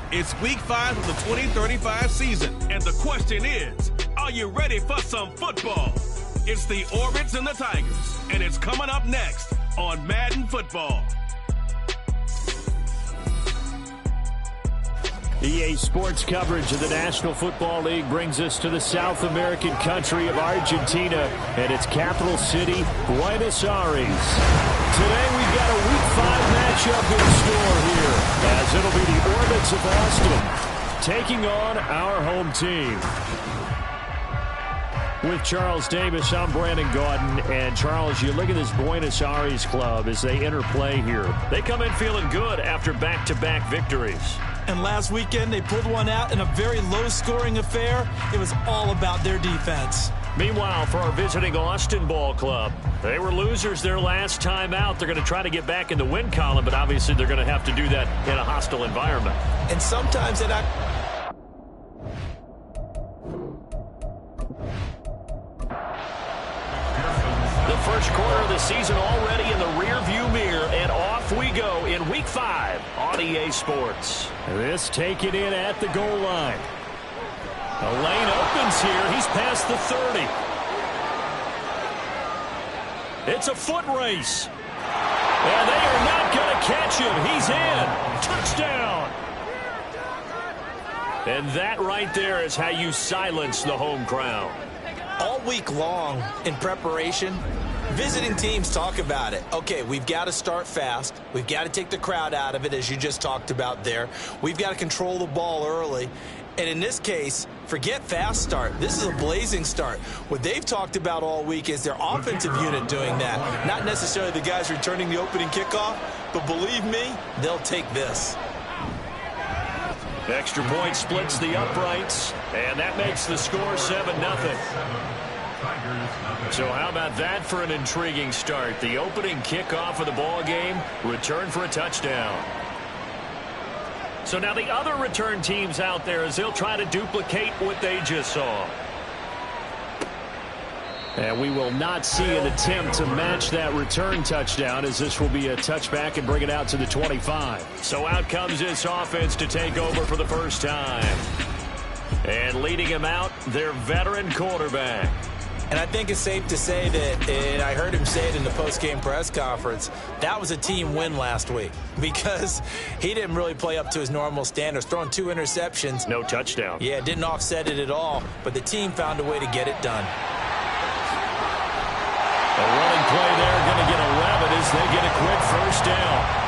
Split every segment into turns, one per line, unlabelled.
It's week 5 of the 2035 season, and the question is, are you ready for some football? It's the Orbits and the Tigers, and it's coming up next on Madden Football.
EA Sports coverage of the National Football League brings us to the South American country of Argentina and its capital city, Buenos Aires. Today we've got a Week 5 matchup in store here, as it'll be the Orbits of Austin taking on our home team. With Charles Davis, I'm Brandon Gaudin. And Charles, you look at this Buenos Aires club as they enter play here. They come in feeling good after back-to-back victories.
And last weekend, they pulled one out in a very low-scoring affair. It was all about their defense.
Meanwhile, for our visiting Austin Ball Club, they were losers their last time out. They're going to try to get back in the win column, but obviously they're going to have to do that in a hostile environment.
And sometimes it...
The first quarter of the season already in the rearview mirror, and off we go in Week 5 on EA Sports. This taken in at the goal line. A lane opens here. He's past the 30. It's a foot race. And they are not going to catch him. He's in. Touchdown. And that right there is how you silence the home crowd.
All week long in preparation, visiting teams talk about it. Okay, we've got to start fast. We've got to take the crowd out of it, as you just talked about there. We've got to control the ball early. And in this case, forget fast start. This is a blazing start. What they've talked about all week is their offensive unit doing that. Not necessarily the guys returning the opening kickoff, but believe me, they'll take this.
Extra point splits the uprights, and that makes the score 7-0. So how about that for an intriguing start? The opening kickoff of the ball game, return for a touchdown. So now the other return teams out there, as they'll try to duplicate what they just saw. And we will not see an attempt to match that return touchdown, as this will be a touchback and bring it out to the 25. So out comes this offense to take over for the first time. And leading him out, their veteran quarterback.
And I think it's safe to say that, and I heard him say it in the post-game press conference, that was a team win last week because he didn't really play up to his normal standards, throwing 2 interceptions.
No touchdown.
Yeah, didn't offset it at all, but the team found a way to get it done.
A running play there, going to get 11 as they get a quick first down.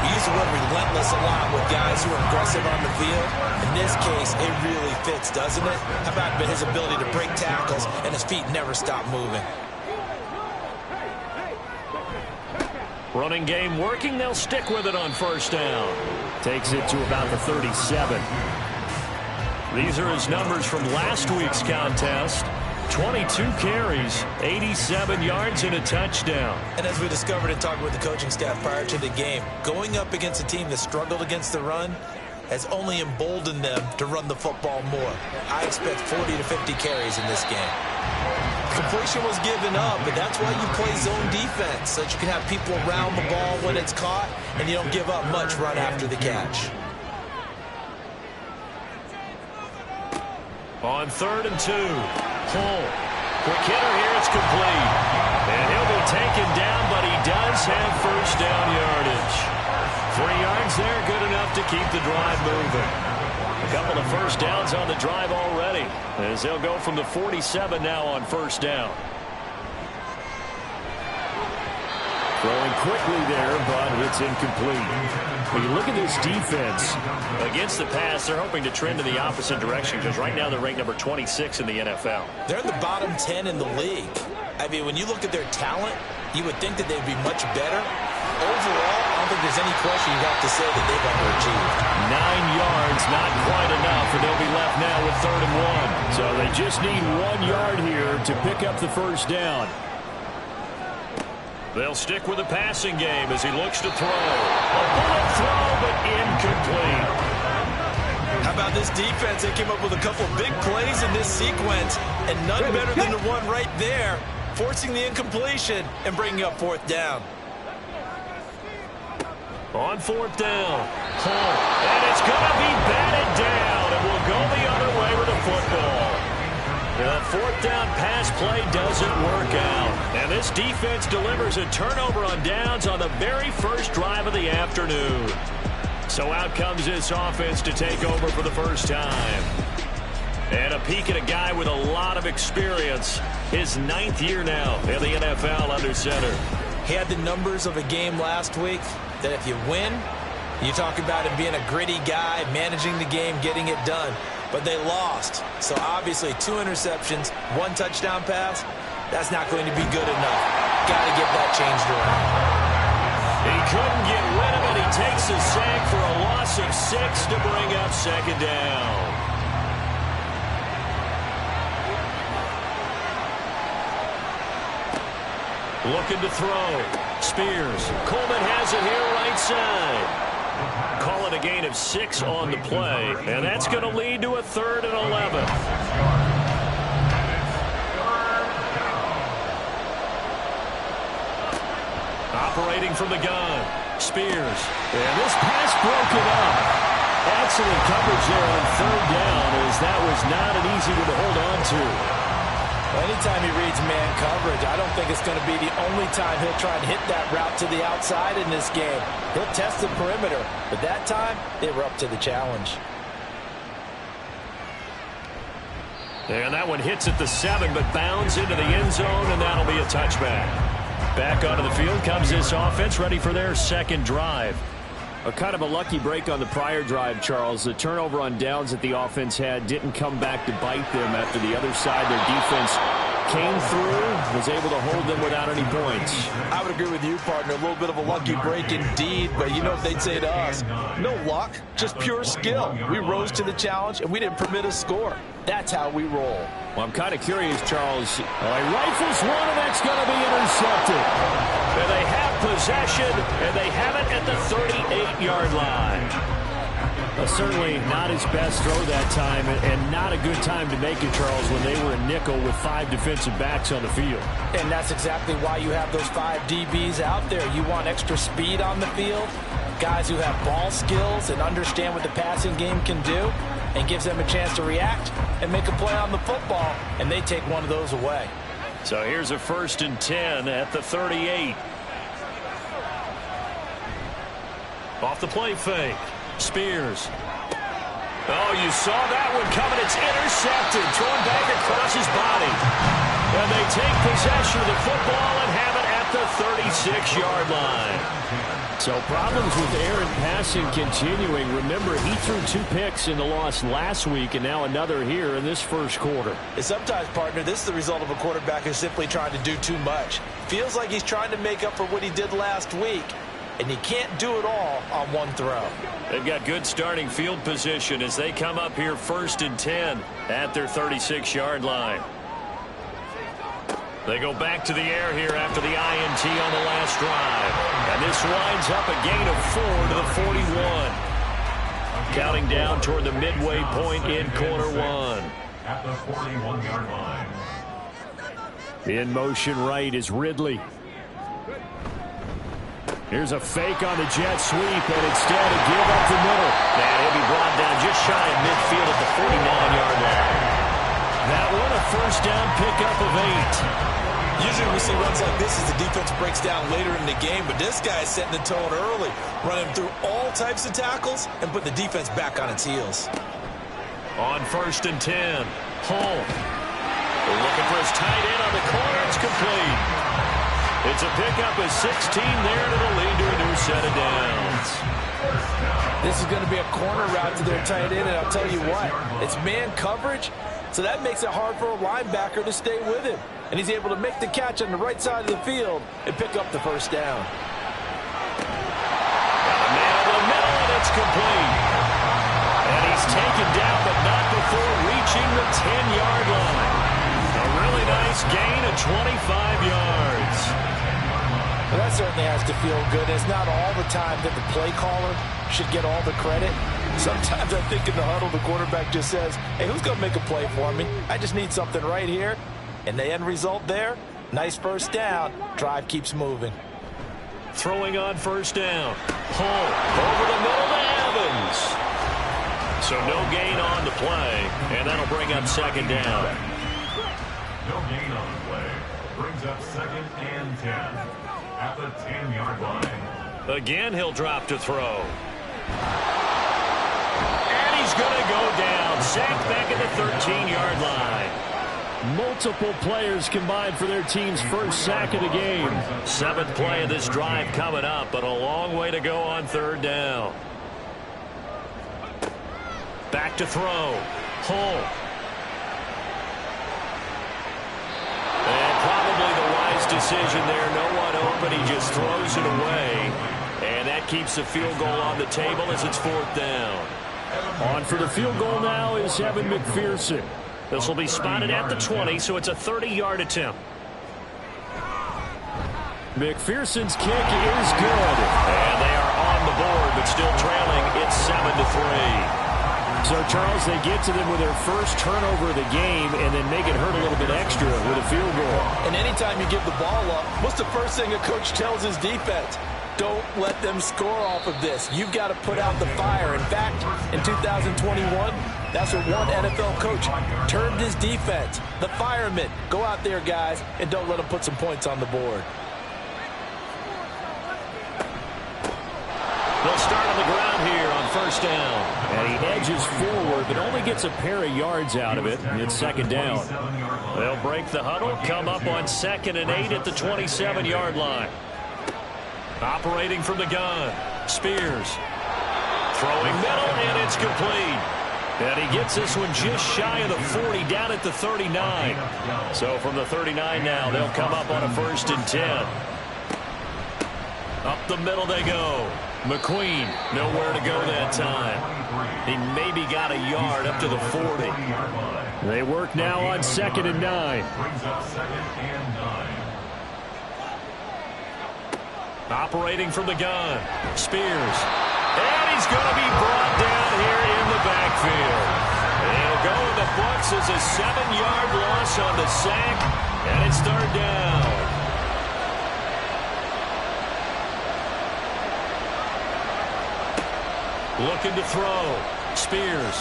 We use the word relentless a lot with guys who are aggressive on the field. In this case, it really fits, doesn't it? How about his ability to break tackles and his feet never stop moving?
Running game working. They'll stick with it on first down. Takes it to about the 37. These are his numbers from last week's contest. 22 carries, 87 yards, and a touchdown.
And as we discovered in talking with the coaching staff prior to the game, going up against a team that struggled against the run has only emboldened them to run the football more. I expect 40 to 50 carries in this game. Completion was given up, but that's why you play zone defense, so that you can have people around the ball when it's caught, and you don't give up much run after the catch.
On 3rd and 2, Hull. Quick hitter here, it's complete. And he'll be taken down, but he does have first down yardage. 3 yards there, good enough to keep the drive moving. A couple of first downs on the drive already, as they'll go from the 47 now on first down. Throwing quickly there, but it's incomplete. When you look at this defense, against the pass, they're hoping to trend in the opposite direction because right now they're ranked number 26 in the NFL.
They're in the bottom 10 in the league. I mean, when you look at their talent, you would think that they'd be much better. Overall, I don't think there's any question you'd have to say that they've underachieved.
9 yards, not quite enough, and they'll be left now with 3rd and 1. So they just need 1 yard here to pick up the first down. They'll stick with the passing game as he looks to throw. A bullet throw, but incomplete.
How about this defense? They came up with a couple big plays in this sequence, and none better than the one right there, forcing the incompletion and bringing up 4th down.
On 4th down, Hull. And it's going to be batted down, and we'll go the other way with the football. The fourth down pass play doesn't work out. And this defense delivers a turnover on downs on the very first drive of the afternoon. So out comes this offense to take over for the first time. And a peek at a guy with a lot of experience. His 9th year now in the NFL under center.
He had the numbers of a game last week that if you win, you talk about him being a gritty guy, managing the game, getting it done. But they lost. So obviously 2 interceptions, 1 touchdown pass, that's not going to be good enough. Got to get that changed around.
He couldn't get rid of it. He takes a sack for a loss of 6 to bring up second down. Looking to throw. Spears. Coleman has it here right side. Call it a gain of 6 on the play, and that's going to lead to a 3rd and 11. Operating from the gun. Spears. And this pass broken up. Excellent coverage there on 3rd down, as that was not an easy one to hold on to.
Well, anytime he reads man coverage, I don't think it's going to be the only time he'll try and hit that route to the outside in this game. He'll test the perimeter, but that time, they were up to the challenge.
And that one hits at the 7, but bounds into the end zone, and that'll be a touchback. Back onto the field comes this offense, ready for their second drive. A kind of a lucky break on the prior drive, Charles. The turnover on downs that the offense had didn't come back to bite them after the other side. Their defense came through, was able to hold them without any points.
I would agree with you, partner. A little bit of a lucky break indeed, but you know what they'd say to us? No luck, just pure skill. We rose to the challenge, and we didn't permit a score. That's how we roll.
Well, I'm kind of curious, Charles. He rifles one, and that's going to be intercepted. And they have possession, and they have it at the 38-yard line. Certainly not his best throw that time, and not a good time to make it, Charles, when they were a nickel with 5 defensive backs on the field.
And that's exactly why you have those 5 DBs out there. You want extra speed on the field, guys who have ball skills and understand what the passing game can do, and gives them a chance to react and make a play on the football, and they take one of those away.
So here's a 1st and 10 at the 38. Off the play fake. Spears. Oh, you saw that one coming. It's intercepted. Thrown back across his body. And they take possession of the football and have it at the 36-yard line. So problems with air and passing continuing. Remember, he threw 2 picks in the loss last week, and now another here in this first quarter.
And sometimes, partner, this is the result of a quarterback who's simply trying to do too much. Feels like he's trying to make up for what he did last week, and he can't do it all on one throw.
They've got good starting field position as they come up here 1st and 10 at their 36-yard line. They go back to the air here after the INT on the last drive. And this winds up a gain of 4 to the 41. Counting down toward the midway point in quarter 1.
At the 41-yard line.
In motion right is Ridley. Here's a fake on the jet sweep, and instead a give up the middle. And he'll be brought down just shy of midfield at the 49-yard line. That one a 1st down pickup of 8.
Usually we see runs like this as the defense breaks down later in the game, but this guy's setting the tone early, running through all types of tackles and put the defense back on its heels.
On 1st and 10, Hull. They're looking for his tight end on the corner. It's complete. It's a pickup of 16 there, and it'll lead to a new set of downs.
This is going to be a corner route to their tight end, and I'll tell you what, it's man coverage, so that makes it hard for a linebacker to stay with him. And he's able to make the catch on the right side of the field and pick up the 1st down.
Got a man over the middle, and it's complete. And he's taken down, but not before reaching the 10-yard line. A really nice gain of 25 yards.
Well, that certainly has to feel good. It's not all the time that the play caller should get all the credit. Sometimes I think in the huddle, the quarterback just says, hey, who's going to make a play for me? I just need something right here. And the end result there, nice 1st down. Drive keeps moving.
Throwing on 1st down. Hull over the middle to yards. So no gain on the play, and that'll bring up second down.
No gain on the play. Brings up 2nd and 10 at the 10-yard line.
Again, he'll drop to throw. And he's going to go down. Sacked back at the 13-yard line.
Multiple players combined for their team's first sack of the game.
7th play of this drive coming up, but a long way to go on 3rd down. Back to throw. Hull. And probably the wise decision there. No one open. He just throws it away. And that keeps the field goal on the table as it's 4th down.
On for the field goal now is Evan McPherson.
This will be spotted at the 20, so it's a 30-yard attempt.
McPherson's kick is good.
And they are on the board, but still trailing. It's 7-3.
So, Charles, they get to them with their first turnover of the game and then make it hurt a little bit extra with a field goal.
And anytime you give the ball up, what's the first thing a coach tells his defense? Don't let them score off of this. You've got to put out the fire. In fact, in 2021, that's what one NFL coach termed his defense. The firemen. Go out there, guys, and don't let them put some points on the board.
They'll start on the ground here on 1st down.
And he edges forward, but only gets a pair of yards out of it. It's 2nd down.
They'll break the huddle, come up on 2nd and 8 at the 27-yard line. Operating from the gun, Spears. Throwing middle, and it's complete. And he gets this one just shy of the 40, down at the 39. So from the 39 now, they'll come up on a 1st and 10. Up the middle they go. McQueen, nowhere to go that time. He maybe got a yard up to the 40.
They work now on 2nd and 9.
Brings up 2nd and 9.
Operating from the gun, Spears. And he's going to be brought down here in the backfield. And he'll go in the books as a 7-yard loss on the sack, and it's 3rd down. Looking to throw. Spears.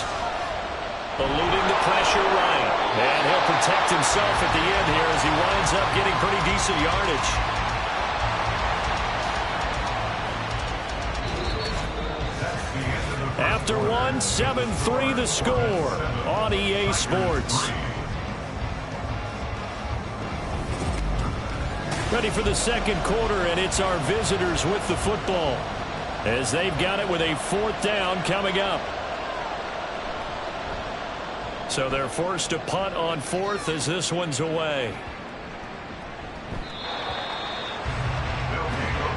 Eluding the pressure right. And he'll protect himself at the end here as he winds up getting pretty decent yardage.
After 7-3 the score on EA Sports. Ready for the 2nd quarter, and it's our visitors with the football, as they've got it with a 4th down coming up. So they're forced to punt on 4th as this one's away.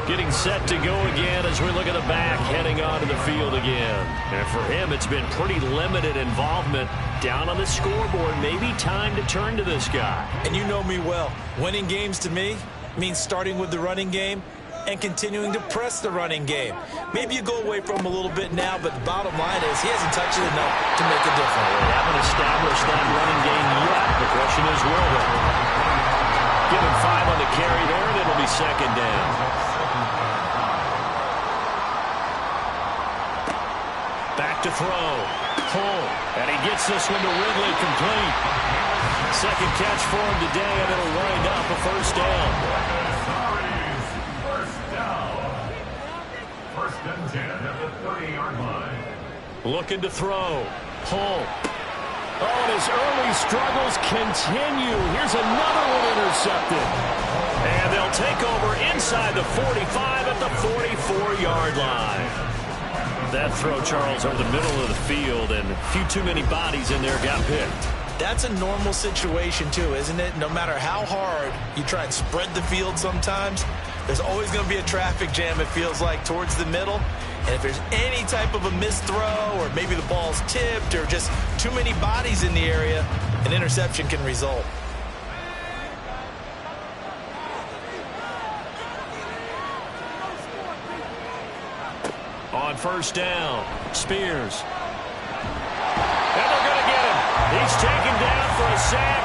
Getting set to go again as we look at the back heading onto the field again. And for him, it's been pretty limited involvement down on the scoreboard. Maybe time to turn to this guy.
And you know me well. Winning games to me means starting with the running game and continuing to press the running game. Maybe you go away from him a little bit now, but the bottom line is he hasn't touched it enough to make a difference.
They haven't established that running game yet. The question is, will they? Give him 5 on the carry there, and it'll be 2nd down. Back to throw. Hull. And he gets this one to Ridley complete. 2nd catch for him today, and it'll wind up a 1st down.
First and 10 at the 30-yard line.
Looking to throw. Hull.
Oh, and his early struggles continue. Here's another one intercepted.
And they'll take over inside the 45 at the 44-yard line. That throw, Charles, over the middle of the field, and a few too many bodies in there got picked.
That's a normal situation, too, isn't it? No matter how hard you try and spread the field sometimes, there's always going to be a traffic jam, it feels like, towards the middle. And if there's any type of a missed throw, or maybe the ball's tipped, or just too many bodies in the area, an interception can result.
On 1st down, Spears. And they're going to get him. He's taken down for a sack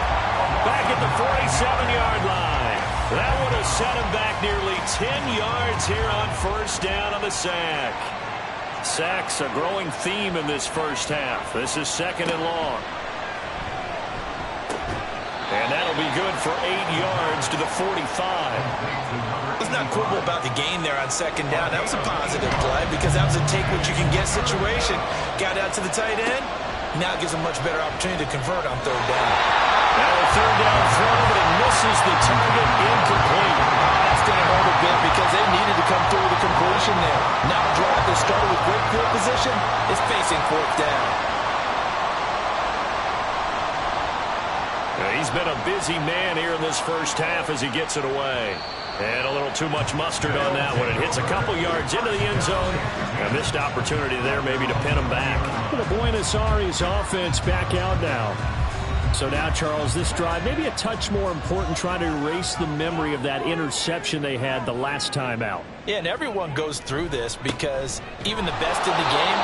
back at the 47-yard line. That would have set him back nearly 10 yards here on 1st down on the sack.
Sacks, a growing theme in this first half. This is 2nd and long. And that'll be good for 8 yards to the 45.
Let's not quibble about the gain there on 2nd down. That was a positive play because that was a take-what-you-can-get situation. Got out to the tight end. Now it gives a much better opportunity to convert on 3rd down.
Now a 3rd down throw, but it misses the target, incomplete.
That's going to hurt a bit because they needed to come through with a completion there. Now a drive that started with great field position is facing 4th down.
He's been a busy man here in this first half as he gets it away. And a little too much mustard on that one. It hits a couple yards into the end zone. A missed opportunity there maybe to pin him back.
The Buenos Aires offense back out now. So now, Charles, this drive maybe a touch more important, trying to erase the memory of that interception they had the last time out.
Yeah, and everyone goes through this because even the best in the game,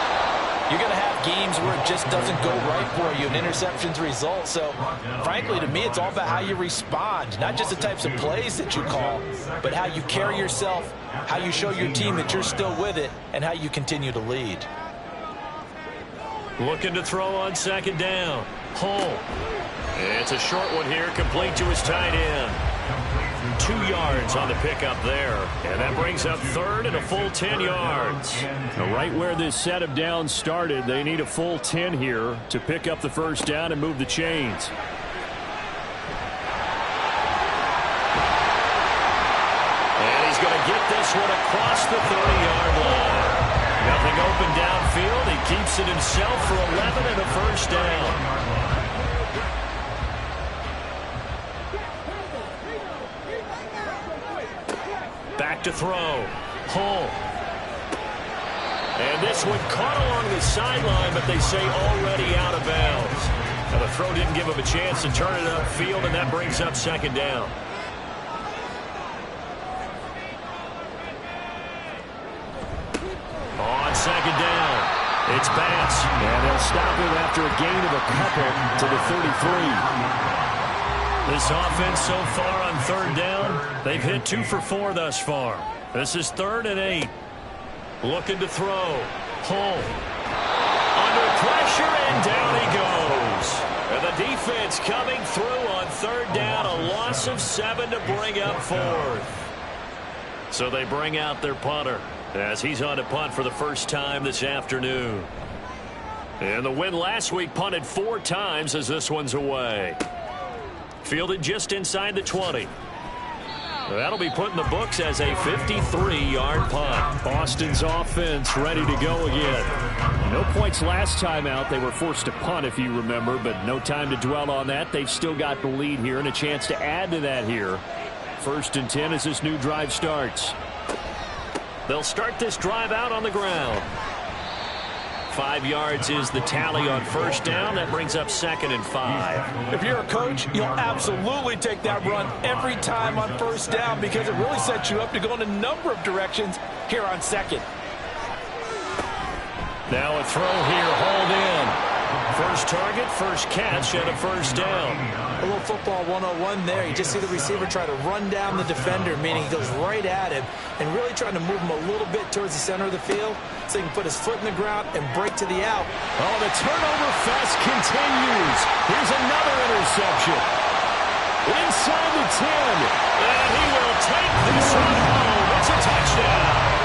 you're going to have games where it just doesn't go right for you, and interceptions result. So, frankly, to me, it's all about how you respond, not just the types of plays that you call, but how you carry yourself, how you show your team that you're still with it, and how you continue to lead.
Looking to throw on 2nd down. Hull. It's a short one here, complete to his tight end. 2 yards on the pickup there. And that brings up 3rd and a full 10 yards.
Now, right where this set of downs started, they need a full 10 here to pick up the 1st down and move the chains.
And he's going to get this one across the 30-yard line. Nothing open downfield. He keeps it himself for 11 and a 1st down. Back to throw. Hull. And this one caught along the sideline, but they say already out of bounds. Now the throw didn't give him a chance to turn it upfield, and that brings up 2nd down. On 2nd down, it's Bass.
And they'll stop him after a gain of a couple to the 33.
This offense so far on 3rd down, they've hit 2 for 4 thus far. This is 3rd and 8. Looking to throw. Hull. Under pressure, and down he goes. And the defense coming through on 3rd down. A loss of 7 to bring up 4th. So they bring out their punter as he's on to punt for the first time this afternoon. And the win last week, punted 4 times as this one's away. Fielded just inside the 20. That'll be put in the books as a 53-yard punt.
Boston's offense ready to go again. No points last time out. They were forced to punt, if you remember, but no time to dwell on that. They've still got the lead here and a chance to add to that here. 1st and 10 as this new drive starts.
They'll start this drive out on the ground. 5 yards is the tally on 1st down. That brings up 2nd and 5.
If you're a coach, you'll absolutely take that run every time on 1st down because it really sets you up to go in a number of directions here on 2nd.
Now a throw here, hauled in. First target, first catch, and a 1st down.
A little football 101 there. You just see the receiver try to run down the defender, meaning he goes right at him and really trying to move him a little bit towards the center of the field so he can put his foot in the ground and break to the out.
Oh, the turnover fest continues. Here's another interception. Inside the 10.
And he will take this one home. It's a touchdown.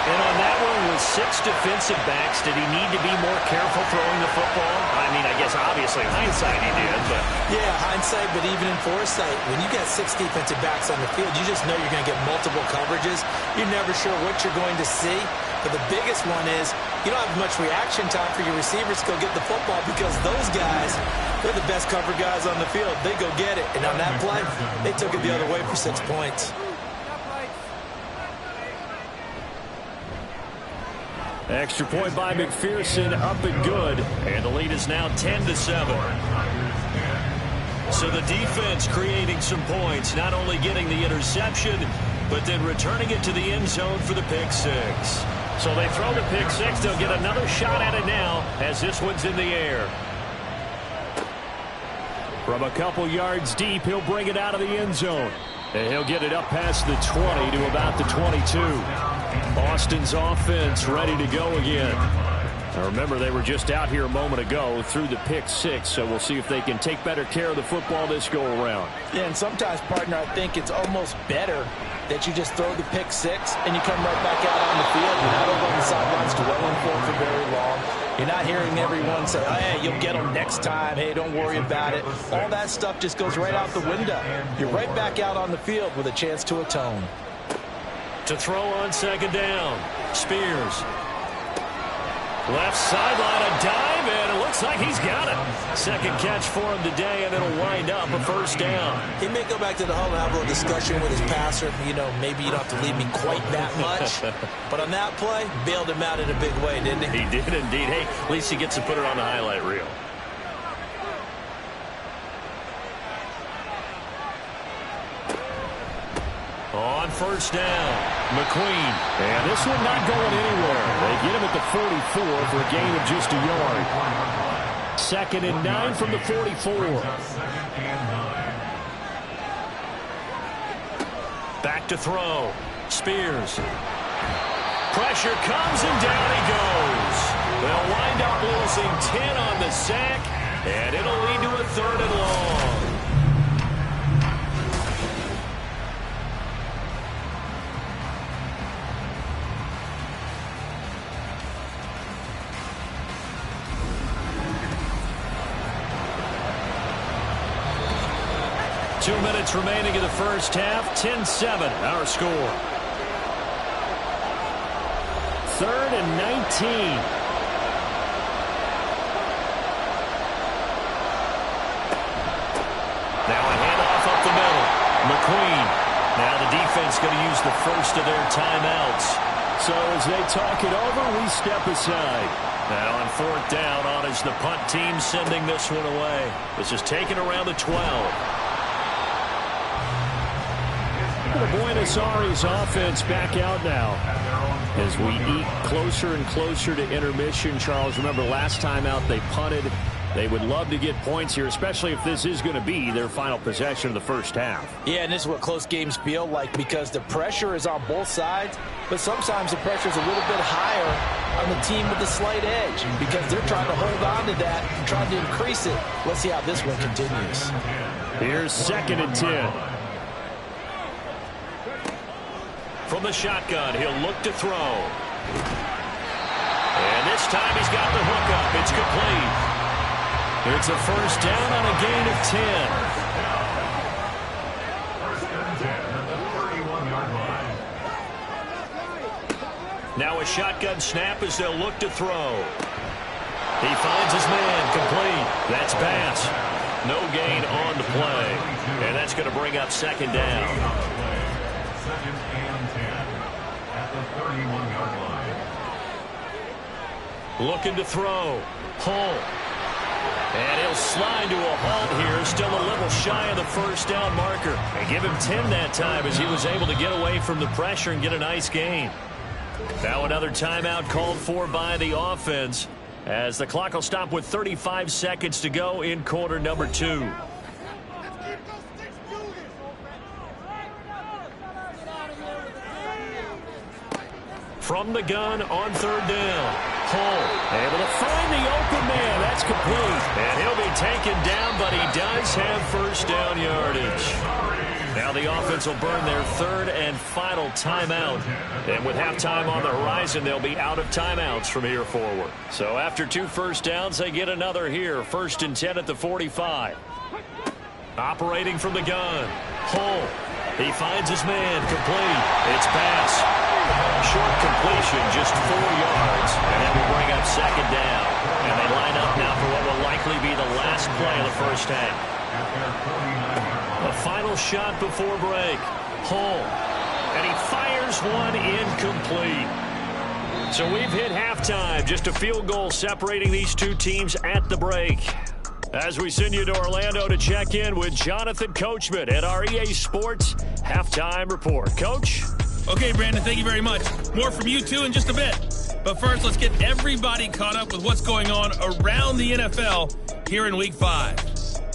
And on that one with 6 defensive backs, did he need to be more careful throwing the football? I mean, I guess obviously hindsight he did, but...
Yeah, hindsight, but even in foresight, when you got 6 defensive backs on the field, you just know you're going to get multiple coverages. You're never sure what you're going to see. But the biggest one is you don't have much reaction time for your receivers to go get the football because those guys, they're the best cover guys on the field. They go get it. And on that play, they took it the other way for 6 points.
Extra point by McPherson, up and good.
And the lead is now 10-7. So the defense creating some points, not only getting the interception, but then returning it to the end zone for the pick 6. So they throw the pick 6. They'll get another shot at it now as this one's in the air.
From a couple yards deep, he'll bring it out of the end zone. And he'll get it up past the 20 to about the 22. Austin's offense ready to go again. Now remember, they were just out here a moment ago through the pick six, so we'll see if they can take better care of the football this go-around.
Yeah, and sometimes, partner, I think it's almost better that you just throw the pick six and you come right back out on the field. You're not over on the sidelines dwelling for very long. You're not hearing everyone say, oh, hey, you'll get them next time. Hey, don't worry about it. All that stuff just goes right out the window. You're right back out on the field with a chance to atone.
To throw on second down, Spears. Left sideline, a dive, and it looks like he's got it. Second catch for him today, and it'll wind up a first down.
He may go back to the huddle and have a little discussion with his passer. You know, maybe you don't have to leave me quite that much. But on that play, bailed him out in a big way, didn't he?
He did indeed. Hey, at least he gets to put it on the highlight reel. On first down, McQueen.
And this one not going anywhere. They get him at the 44 for a gain of just a yard. 2nd and 9 from the 44.
Back to throw. Spears. Pressure comes and down he goes. They'll wind up losing 10 on the sack, and it'll lead to a 3rd and long. Two minutes remaining in the first half. 10-7, our score.
3rd and 19.
Now a handoff up the middle. McQueen. Now the defense going to use the first of their timeouts.
So as they talk it over, we step aside.
Now on 4th down, on is the punt team sending this one away. This is taken around the 12.
The Buenos Aires offense back out now as we eat closer and closer to intermission. Charles, remember last time out they punted. They would love to get points here, especially if this is going to be their final possession of the first half.
Yeah, and this is what close games feel like because the pressure is on both sides, but sometimes the pressure is a little bit higher on the team with the slight edge because they're trying to hold on to that and trying to increase it. Let's see how this one continues.
Here's 2nd and 10.
From the shotgun, he'll look to throw. And this time he's got the hook up. It's complete. It's a first down on a gain of 10.
First and 10 at the 31-yard line.
Now a shotgun snap as they'll look to throw. He finds his man, complete. That's pass. No gain on the play. And that's going to bring up second down.
2nd and 10 at the 31-yard line.
Looking to throw. Hull. And he'll slide to a halt here. Still a little shy of the first down marker. And give him 10 that time as he was able to get away from the pressure and get a nice gain. Now another timeout called for by the offense as the clock will stop with 35 seconds to go in quarter number 2. From the gun on 3rd down. Hull able to find the open man. That's complete. And he'll be taken down, but he does have first down yardage. Now the offense will burn their 3rd and final timeout. And with halftime on the horizon, they'll be out of timeouts from here forward. So after 2 first downs, they get another here. 1st and 10 at the 45. Operating from the gun. Hull. He finds his man. Complete. It's pass. Short completion, just 4 yards. And that will bring up second down. And they line up now for what will likely be the last play of the first half. A final shot before break. Hull. And he fires one incomplete. So we've hit halftime. Just a field goal separating these two teams at the break. As we send you to Orlando to check in with Jonathan Coachman at our EA Sports Halftime Report. Coach?
Okay, Brandon, thank you very much. More from you, too, in just a bit. But first, let's get everybody caught up with what's going on around the NFL here in Week 5.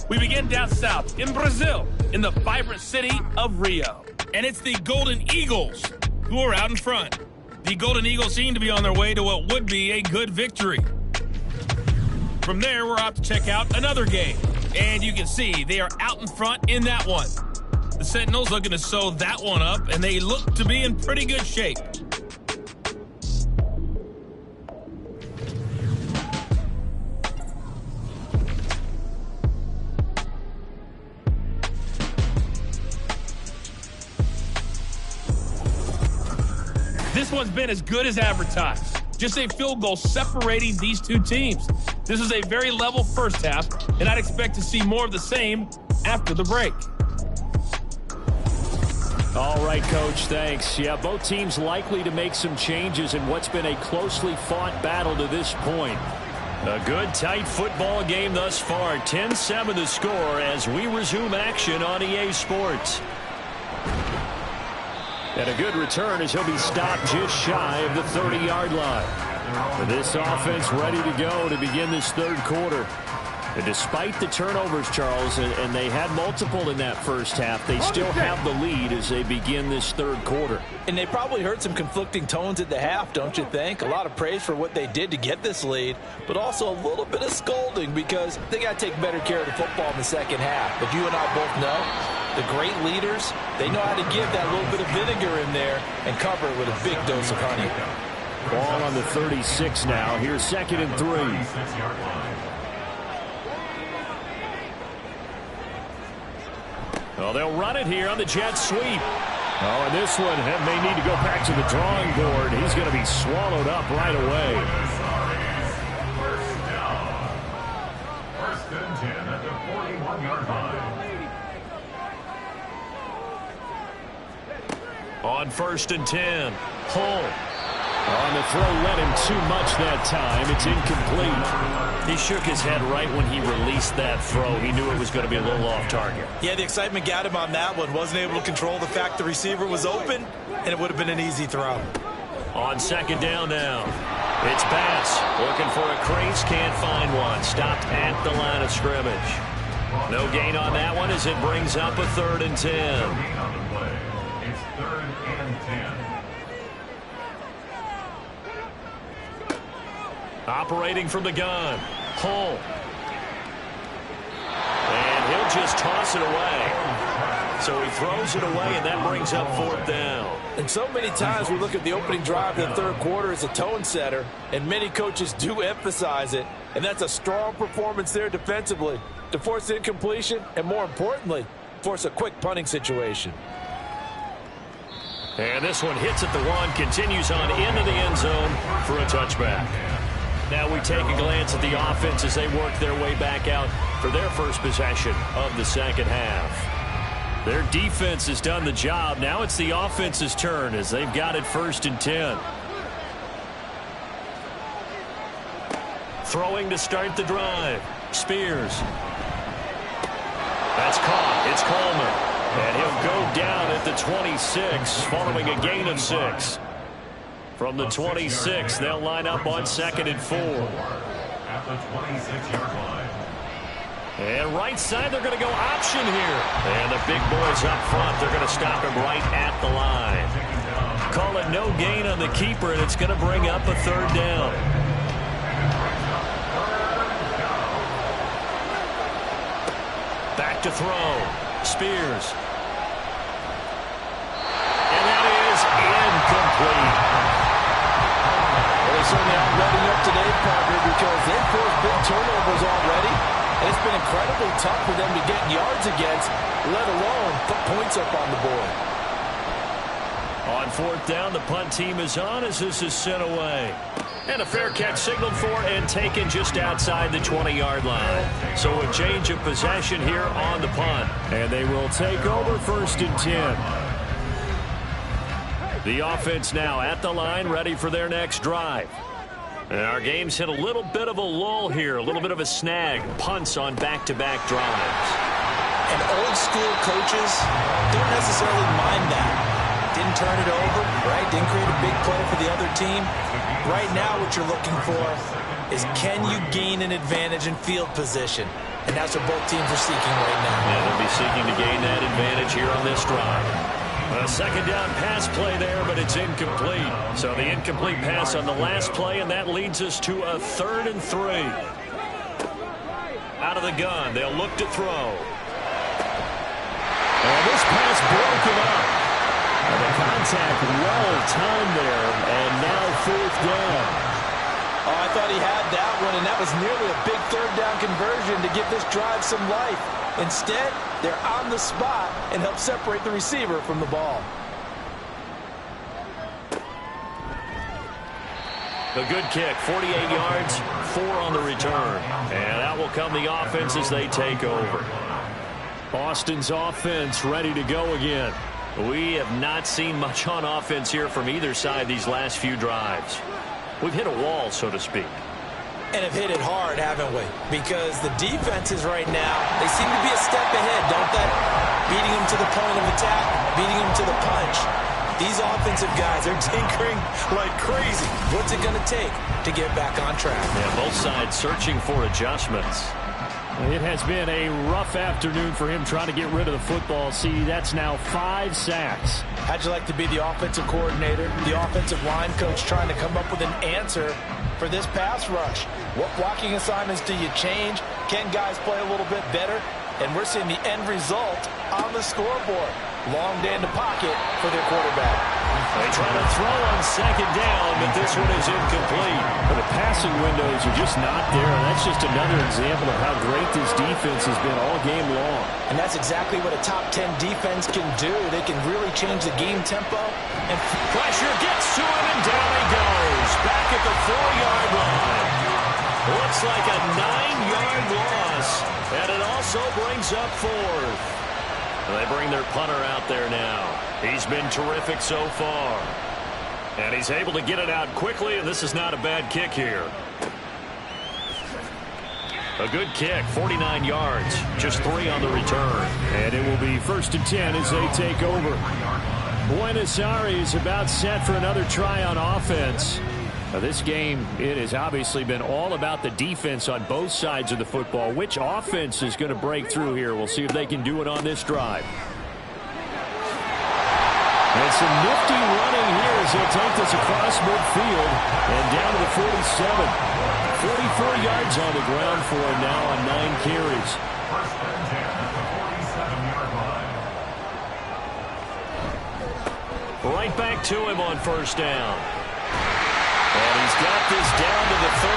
We begin down south in Brazil, in the vibrant city of Rio. And it's the Golden Eagles who are out in front. The Golden Eagles seem to be on their way to what would be a good victory. From there, we're out to check out another game. And you can see they are out in front in that one. The Sentinels looking to sew that one up, and they look to be in pretty good shape. This one's been as good as advertised. Just a field goal separating these two teams. This is a very level first half, and I'd expect to see more of the same after the break.
All right, Coach, thanks. Yeah, both teams likely to make some changes in what's been a closely fought battle to this point. A good, tight football game thus far. 10-7 the score as we resume action on EA Sports. And a good return as he'll be stopped just shy of the 30-yard line. This offense ready to go to begin this third quarter. And despite the turnovers, Charles, and they had multiple in that first half, they still have the lead as they begin this third quarter.
And they probably heard some conflicting tones at the half, don't you think? A lot of praise for what they did to get this lead, but also a little bit of scolding because they got to take better care of the football in the second half. But you and I both know the great leaders, they know how to give that little bit of vinegar in there and cover it with a big dose of honey.
Ball on the 36 now. Here's 2nd and 3. Well, they'll run it here on the jet sweep. Oh, and this one may need to go back to the drawing board. He's going to be swallowed up right away.
First down. 1st and 10 at the 41-yard line.
On 1st and 10, Hull. On the throw, let him too much that time. It's incomplete. He shook his head right when he released that throw. He knew it was going to be a little off target.
Yeah, the excitement got him on that one. Wasn't able to control the fact the receiver was open, and it would have been an easy throw.
On 2nd down now, it's Bass looking for a crease, can't find one. Stopped at the line of scrimmage. No gain on that one as it brings up a 3rd and 10.
It's 3rd and 10.
Operating from the gun, Hull. And he'll just toss it away. So he throws it away, and that brings up 4th down.
And so many times we look at the opening drive in the third quarter as a tone setter, and many coaches do emphasize it, and that's a strong performance there defensively to force incompletion and, more importantly, force a quick punting situation.
And this one hits at the 1, continues on into the end zone for a touchback. Now we take a glance at the offense as they work their way back out for their first possession of the second half. Their defense has done the job. Now it's the offense's turn as they've got it 1st and 10. Throwing to start the drive. Spears. That's caught. It's Coleman. And he'll go down at the 26 following a gain of 6. From the 26, they'll line up on 2nd and 4.
At the 26-yard line.
And right side, they're going to go option here. And the big boys up front, they're going to stop him right at the line. Call it no gain on the keeper, and it's going to bring up a 3rd down. Back to throw. Spears. And that is incomplete.
They certainly aren't ready up today, partner, because they've forced big turnovers already, and it's been incredibly tough for them to get yards against, let alone put points up on the board.
On 4th down, the punt team is on as this is sent away. And a fair catch signaled for and taken just outside the 20-yard line. So a change of possession here on the punt. And they will take over 1st and 10. The offense now at the line, ready for their next drive. And our game's hit a little bit of a lull here, a little bit of a snag. Punts on back-to-back drives.
And old-school coaches don't necessarily mind that. Didn't turn it over, right? Didn't create a big play for the other team. Right now what you're looking for is, can you gain an advantage in field position? And that's what both teams are seeking right now.
Yeah, they'll be seeking to gain that advantage here on this drive. A second down pass play there, but it's incomplete. So the incomplete pass on the last play, and that leads us to a 3rd and 3. Out of the gun, they'll look to throw. And this pass broken up. And the contact well-timed there, and now 4th down.
Oh, I thought he had that one, and that was nearly a big 3rd down conversion to give this drive some life. Instead, they're on the spot and help separate the receiver from the ball.
A good kick, 48 yards, 4 on the return. And that will come the offense as they take over. Austin's offense ready to go again. We have not seen much on offense here from either side these last few drives. We've hit a wall, so to speak.
And have hit it hard, haven't we? Because the defenses right now, they seem to be a step ahead, don't they? Beating them to the point of attack, beating them to the punch. These offensive guys are tinkering like crazy. What's it going to take to get back on track?
Yeah, both sides searching for adjustments.
It has been a rough afternoon for him trying to get rid of the football. See, that's now 5 sacks.
How'd you like to be the offensive coordinator, the offensive line coach trying to come up with an answer for this pass rush? What blocking assignments do you change? Can guys play a little bit better? And we're seeing the end result on the scoreboard. Long day in the pocket for their quarterback.
They try to throw on 2nd down, but this one is incomplete.
But the passing windows are just not there. And that's just another example of how great this defense has been all game long.
And that's exactly what a top 10 defense can do. They can really change the game tempo.
And pressure gets to him, and down he goes. Back at the 4-yard line. Looks like a 9-yard loss. And it also brings up 4th. They bring their punter out there now. He's been terrific so far. And he's able to get it out quickly, and this is not a bad kick here. A good kick, 49 yards, just 3 on the return.
And it will be 1st and 10 as they take over. Buenos Aires about set for another try on offense. Now this game, it has obviously been all about the defense on both sides of the football. Which offense is going to break through here? We'll see if they can do it on this drive. And some nifty running here as they take this across midfield and down to the 47. 44 yards on the ground for him now on 9 carries.
First and 10 at the 47-yard line.
Right back to him on 1st down. And he's got this down to the 35.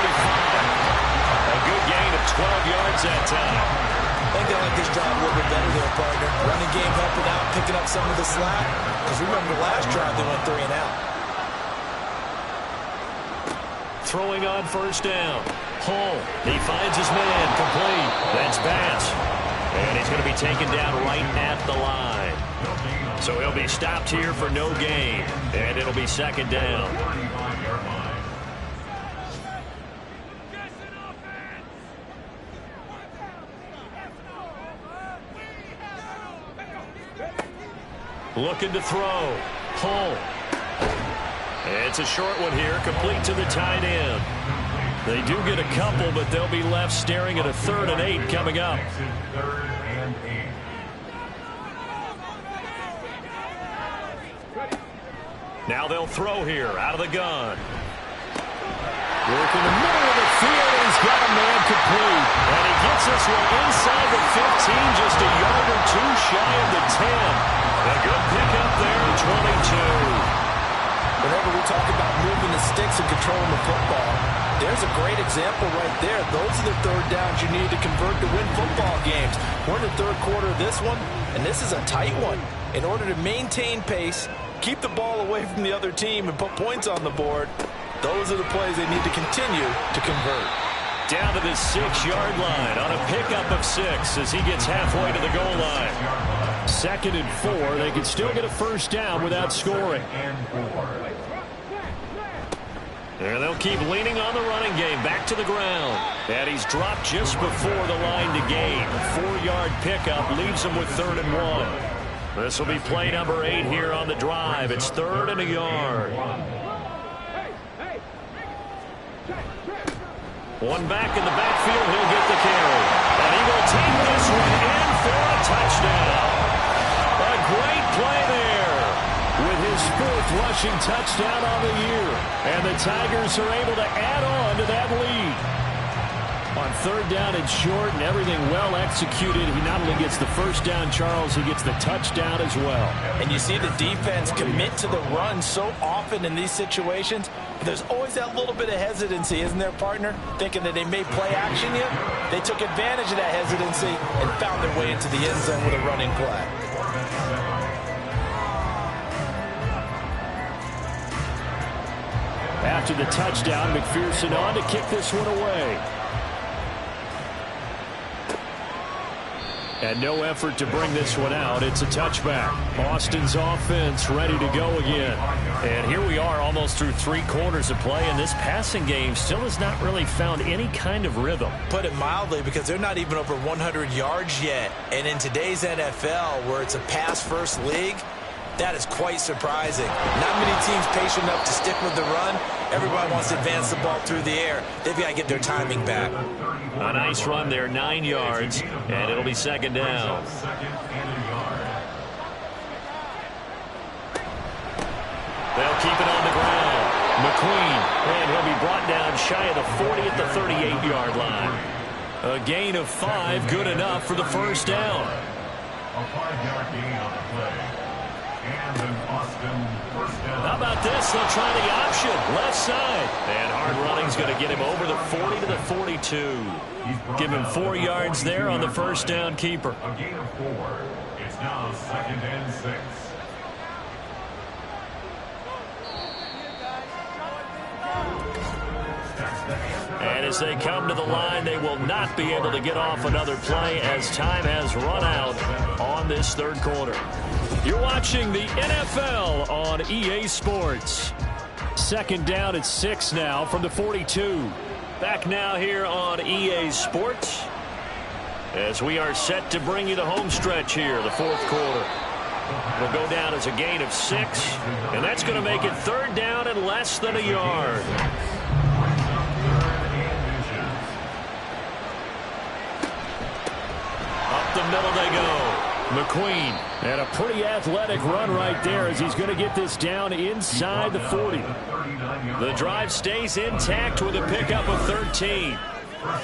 A good gain of 12 yards that time.
I think they like this drive a little bit better there, partner. Running game helping out, picking up some of the slack. Because remember last drive they went 3 and out.
Throwing on 1st down. Hull, he finds his man, complete. That's Bass. And he's going to be taken down right at the line. So he'll be stopped here for no gain. And it'll be 2nd down. Looking to throw. Hull. It's a short one here, complete to the tight end. They do get a couple, but they'll be left staring at a 3rd and 8 coming up.
3rd and 8.
Now they'll throw here, out of the gun. Work in the middle of the field, and he's got a man complete. And he gets this one inside the 15, just a yard or 2 shy of the 10. A good pickup there, 22.
Whenever we talk about moving the sticks and controlling the football, there's a great example right there. Those are the 3rd downs you need to convert to win football games. We're in the 3rd quarter of this one, and this is a tight one. In order to maintain pace, keep the ball away from the other team, and put points on the board, those are the plays they need to continue to convert.
Down to the 6-yard line on a pickup of 6 as he gets halfway to the goal line.
2nd and 4. They can still get a 1st down without scoring.
And they'll keep leaning on the running game. Back to the ground. And he's dropped just before the line to gain. 4-yard pickup leaves him with 3rd and 1. This will be play number 8 here on the drive. It's 3rd and a yard. One back in the backfield. He'll get the carry. And he will take this one in for a touchdown. A great play there with his 4th rushing touchdown on the year. And the Tigers are able to add on to that lead. On 3rd down and short and everything well executed, he not only gets the first down, Charles, he gets the touchdown as well.
And you see the defense commit to the run so often in these situations. There's always that little bit of hesitancy, isn't there, partner? Thinking that they may play action you. They took advantage of that hesitancy and found their way into the end zone with a running play.
After the touchdown, McPherson on to kick this one away. And no effort to bring this one out. It's a touchback. Austin's offense ready to go again.
And here we are almost through 3 quarters of play, and this passing game still has not really found any kind of rhythm.
Put it mildly, because they're not even over 100 yards yet. And in today's NFL, where it's a pass-first league, that is quite surprising. Not many teams patient enough to stick with the run. Everybody wants to advance the ball through the air. They've got to get their timing back.
A nice run there, 9 yards, and it'll be 2nd down. They'll keep it on the ground. McQueen, and he'll be brought down shy of the 40 at the 38-yard line. A gain of 5, good enough for the first down.
A 5-yard gain on the play. And an Austin first down.
How about this? They'll try the option, left side. And hard running's going to get him over the 40 to the 42. Give him 4 yards there on the first down keeper.
A gain of 4. It's now 2nd and 6.
And as they come to the line, they will not be able to get off another play as time has run out on this 3rd quarter. You're watching the NFL on EA Sports. 2nd down at 6 now from the 42. Back now here on EA Sports as we are set to bring you the home stretch here, the 4th quarter. Will go down as a gain of 6, and that's going to make it 3rd down and less than a yard. Up the middle they go. McQueen, and a pretty athletic run right there as he's going to get this down inside the 40. The drive stays intact with a pickup of 13.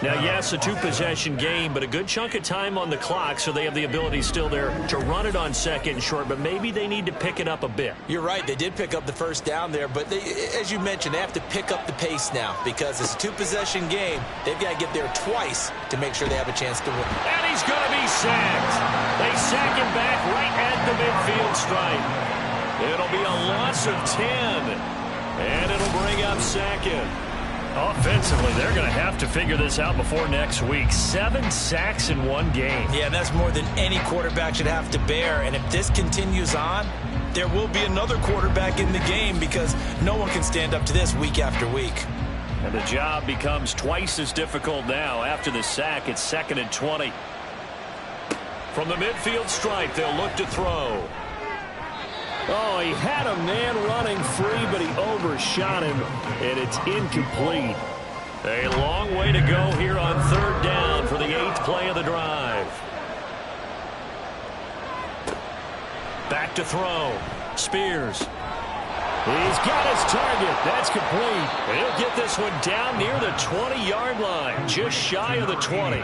Now, yes, a 2-possession game, but a good chunk of time on the clock, so they have the ability still there to run it on 2nd and short, but maybe they need to pick it up a bit.
You're right. They did pick up the first down there, but they, as you mentioned, they have to pick up the pace now because it's a 2-possession game. They've got to get there twice to make sure they have a chance to win.
And he's going to be sacked. They sack him back right at the midfield stripe. It'll be a loss of 10, and it'll bring up 2nd. Offensively, they're going to have to figure this out before next week. 7 sacks in 1 game.
Yeah, that's more than any quarterback should have to bear. And if this continues on, there will be another quarterback in the game because no one can stand up to this week after week.
And the job becomes twice as difficult now. After the sack, it's 2nd and 20. From the midfield stripe, they'll look to throw.
Oh, he had a man running free, but he overshot him, and it's incomplete.
A long way to go here on 3rd down for the 8th play of the drive. Back to throw. Spears.
He's got his target. That's complete.
He'll get this one down near the 20-yard line, just shy of the 20.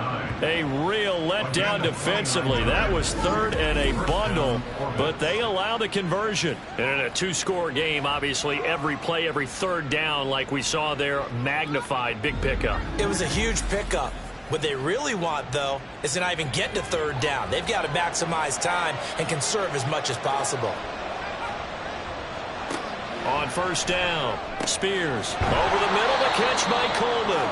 A real letdown defensively. That was 3rd and a bundle, but they allow the conversion. And in a 2-score game, obviously, every play, every 3rd down, like we saw there, magnified. Big pickup.
It was a huge pickup. What they really want, though, is to not even get to 3rd down. They've got to maximize time and conserve as much as possible.
On 1st down, Spears over the middle, the catch by Coleman.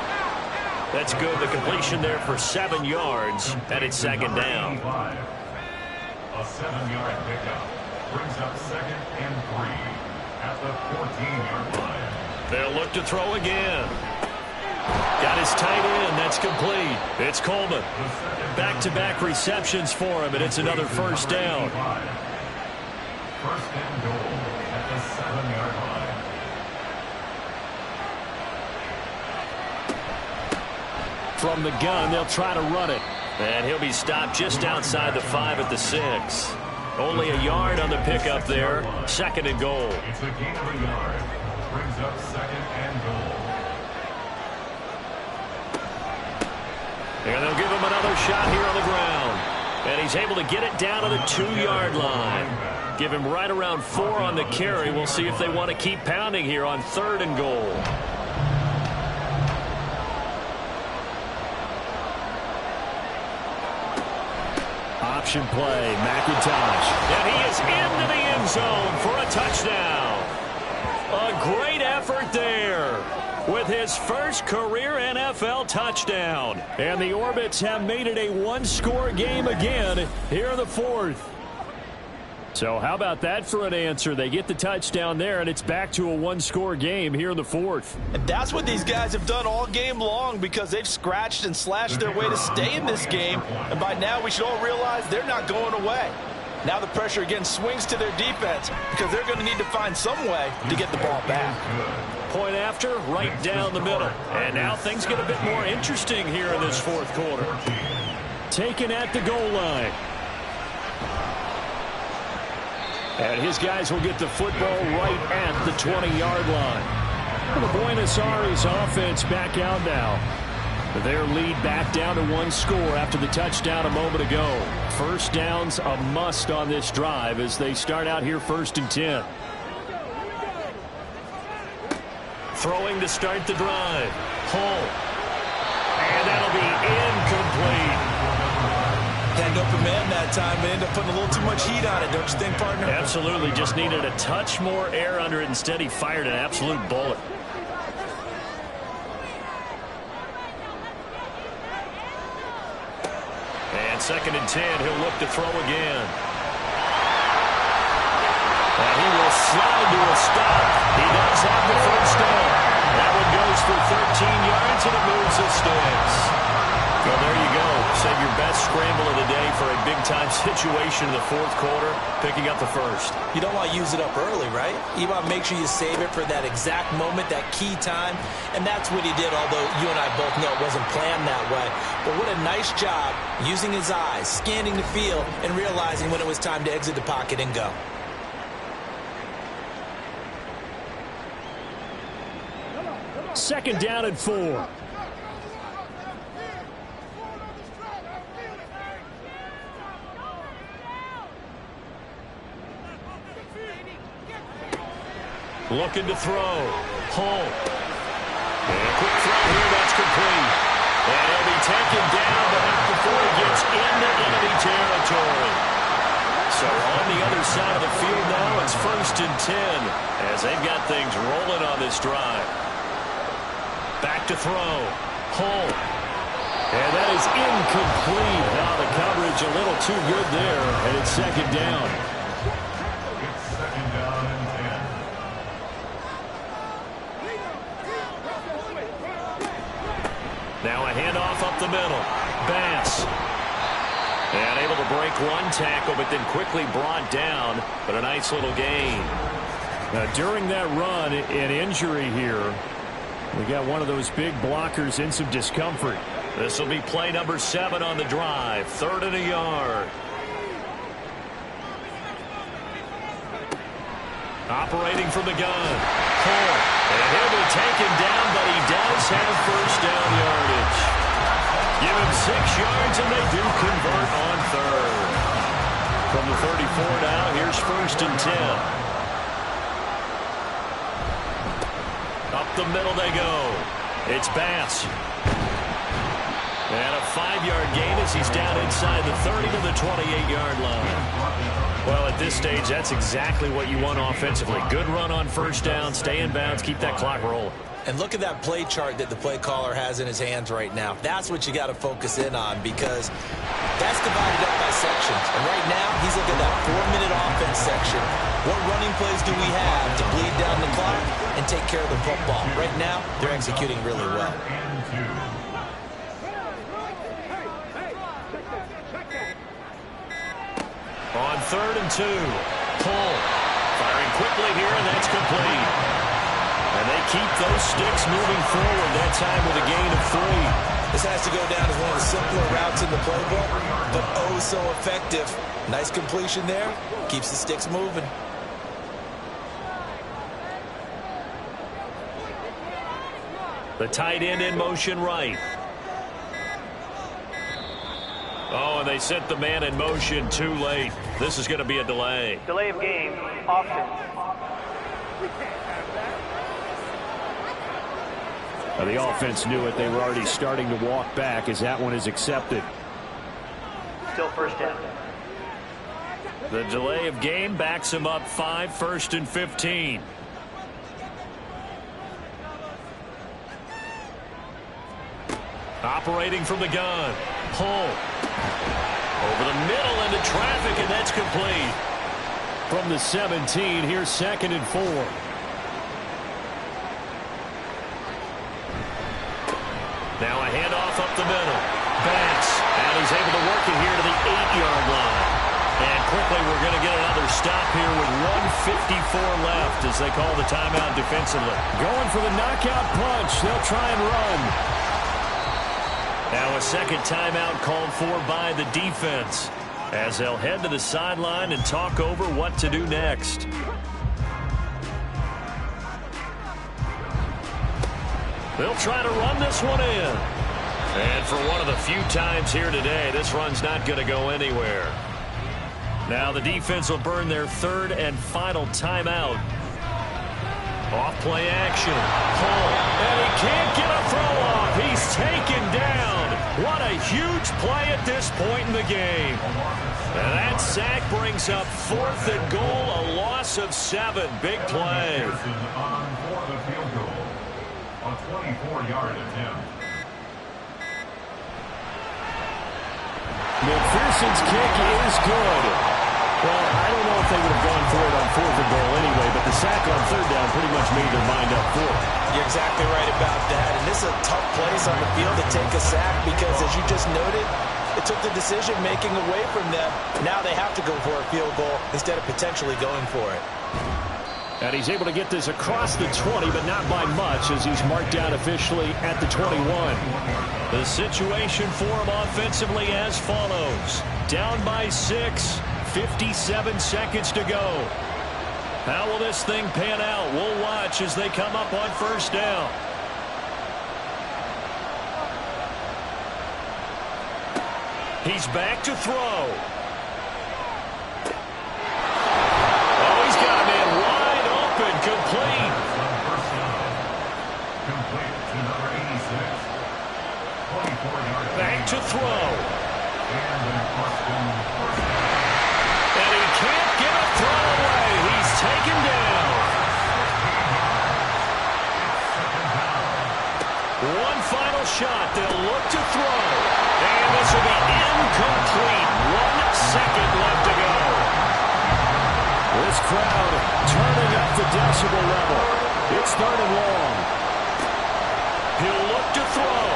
That's good, the completion there for 7 yards, and it's 2nd down.
A 7-yard pickup brings up 2nd and 3 at the 14-yard line.
They'll look to throw again. Got his tight end, that's complete. It's Coleman. Back-to-back receptions for him, and it's another 1st down.
1st and goal at the 7-yard line.
From the gun, they'll try to run it. And he'll be stopped just outside the 5 at the 6. Only a yard on the pickup there. 2nd and goal.
It's a gain of a yard. Brings up 2nd and goal.
And they'll give him another shot here on the ground. And he's able to get it down to the 2-yard line. Give him right around 4 on the carry. We'll see if they want to keep pounding here on 3rd and goal. Option play, McIntosh. And he is into the end zone for a touchdown. A great effort there with his first career NFL touchdown. And the Orbits have made it a one-score game again here in the 4th. So how about that for an answer? They get the touchdown there, and it's back to a one-score game here in the 4th.
And that's what these guys have done all game long, because they've scratched and slashed their way to stay in this game. And by now, we should all realize they're not going away. Now the pressure again swings to their defense, because they're going to need to find some way to get the ball back.
Point after, right down the middle. And now things get a bit more interesting here in this 4th quarter. Taken at the goal line. And his guys will get the football right at the 20-yard line. The Buenos Aires offense back out now. Their lead back down to 1 score after the touchdown a moment ago. First down's a must on this drive as they start out here 1st and 10. Throwing to start the drive. Hull. And that'll be incomplete.
Had an open man that time, but ended up putting a little too much heat on it, don't you think, partner?
Absolutely. Just needed a touch more air under it. Instead, he fired an absolute bullet. And 2nd and 10, he'll look to throw again. And he will slide to a stop. He does have the first down. That one goes for 13 yards, and it moves the sticks. Well, there you go. Save your best scramble of the day for a big-time situation in the 4th quarter, picking up the first.
You don't want to use it up early, right? You want to make sure you save it for that exact moment, that key time. And that's what he did, although you and I both know it wasn't planned that way. But what a nice job using his eyes, scanning the field, and realizing when it was time to exit the pocket and go.
Second down and 4. Looking to throw. Hull. And a quick throw here, that's complete. And he'll be taken down, but not before he gets into enemy territory. So on the other side of the field now, it's 1st and 10 as they've got things rolling on this drive. Back to throw. Hull. And that is incomplete. Now the coverage a little too good there, and it's 2nd down.
It's 2nd down and 10.
Now a handoff up the middle. Bass. And able to break one tackle, but then quickly brought down. But a nice little gain. Now during that run, an injury here. We got one of those big blockers in some discomfort. This will be play number 7 on the drive. 3rd and a yard. Operating from the gun. Hull. And he'll be taken down, but he does have first down yardage. Give him 6 yards, and they do convert on 3rd. From the 34 now, here's 1st and 10. Up the middle they go. It's Bass. And a 5-yard gain as he's down inside the 30 to the 28-yard line. Well, at this stage, that's exactly what you want offensively. Good run on first down, stay in bounds, keep that clock rolling.
And look at that play chart that the play caller has in his hands right now. That's what you got to focus in on, because that's divided up by sections. And right now, he's looking at that 4-minute offense section. What running plays do we have to bleed down the clock and take care of the football? Right now, they're executing really well.
On 3rd and 2, Hull firing quickly here, and that's complete. And they keep those sticks moving forward, that time with a gain of 3.
This has to go down as one of the simpler routes in the playbook, but oh so effective. Nice completion there. Keeps the sticks moving.
The tight end in motion right. Oh, and they sent the man in motion too late. This is going to be a delay.
Delay of game, offense.
The offense knew it. They were already starting to walk back as that one is accepted.
Still first down.
The delay of game backs him up 5, 1st and 15. Operating from the gun. Hull. Over the middle into traffic, and that's complete.
From the 17, here's 2nd and 4.
Now a handoff up the middle. Banks, and he's able to work it here to the 8-yard line. And quickly we're going to get another stop here with 1:54 left as they call the timeout defensively.
Going for the knockout punch. They'll try and run.
Now a second timeout called for by the defense as they'll head to the sideline and talk over what to do next. They'll try to run this one in. And for one of the few times here today, this run's not going to go anywhere. Now the defense will burn their 3rd and final timeout. Off play action. Hull. And he can't get a throw off. He's taken down. What a huge play at this point in the game. And that sack brings up 4th and goal, a loss of 7. Big play.
On for the field goal. A 24-yard attempt.
McPherson's kick is good. Well, I don't know if they would have gone for it on 4th and goal anyway, but the sack on 3rd down pretty much made their mind up for it.
You're exactly right about that. And this is a tough place on the field to take a sack because, as you just noted, it took the decision-making away from them. Now they have to go for a field goal instead of potentially going for it.
And he's able to get this across the 20, but not by much as he's marked down officially at the 21.
The situation for him offensively as follows. Down by 6, 57 seconds to go. How will this thing pan out? We'll watch as they come up on 1st down. He's back to throw. Oh, he's got a man wide open, complete.
Complete to number 86. 24-yard.
Back to throw.
And
he can't get a throw away. He's taken down. One final shot. They'll look to throw. And this will be incomplete. 1 second left to go.
This crowd turning up the decibel level. It's 3rd and long.
He'll look to throw.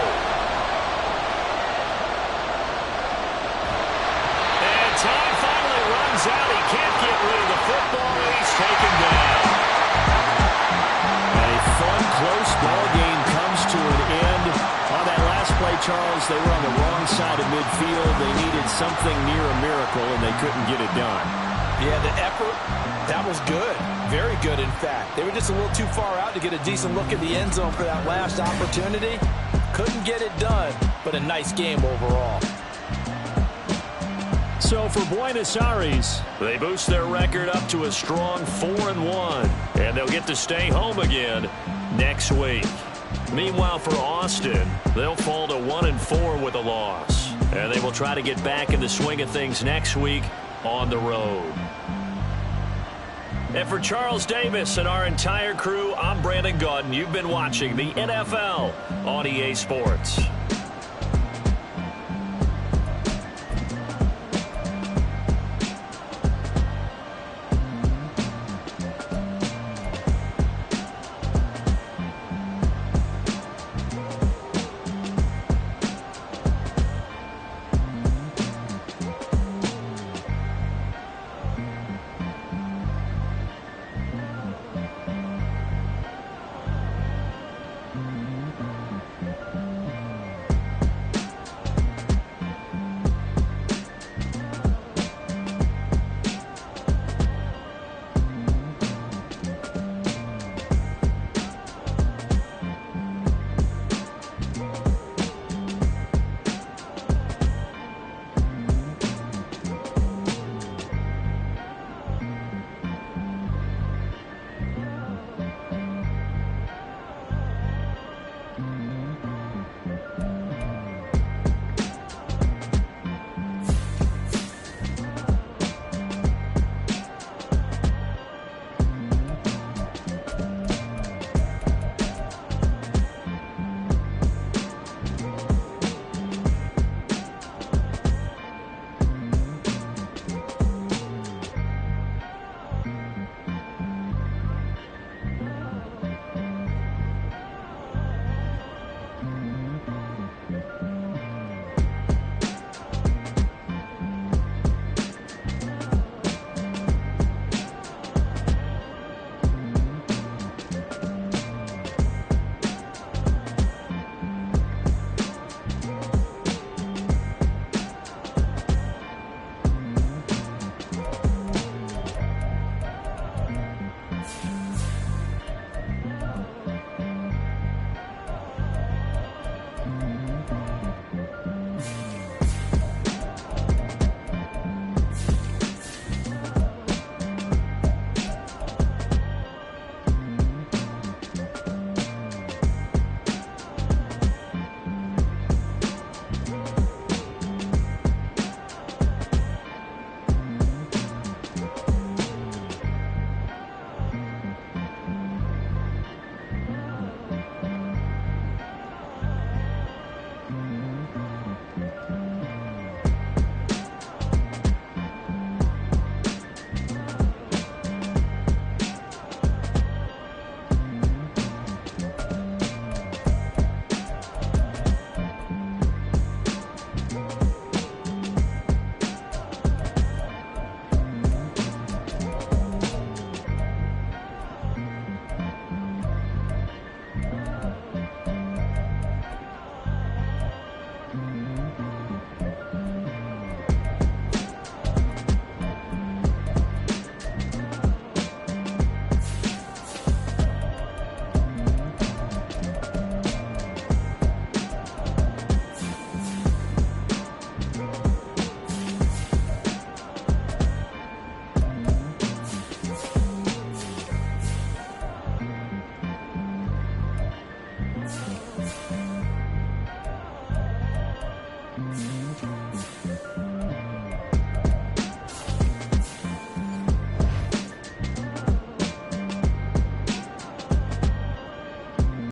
And time finally runs out. He can't get rid of the football. He's taken down.
A fun, close ball game comes to an end. On that last play, Charles, they were on the wrong side of midfield. They needed something near a miracle, and they couldn't get it done.
Yeah, the effort, that was good. Very good, in fact. They were just a little too far out to get a decent look at the end zone for that last opportunity. Couldn't get it done, but a nice game overall.
So for Buenos Aires,
they boost their record up to a strong 4-1, and they'll get to stay home again next week. Meanwhile, for Austin, they'll fall to 1-4 with a loss, and they will try to get back in the swing of things next week on the road. And for Charles Davis and our entire crew, I'm Brandon Gaudin. You've been watching the NFL on EA Sports.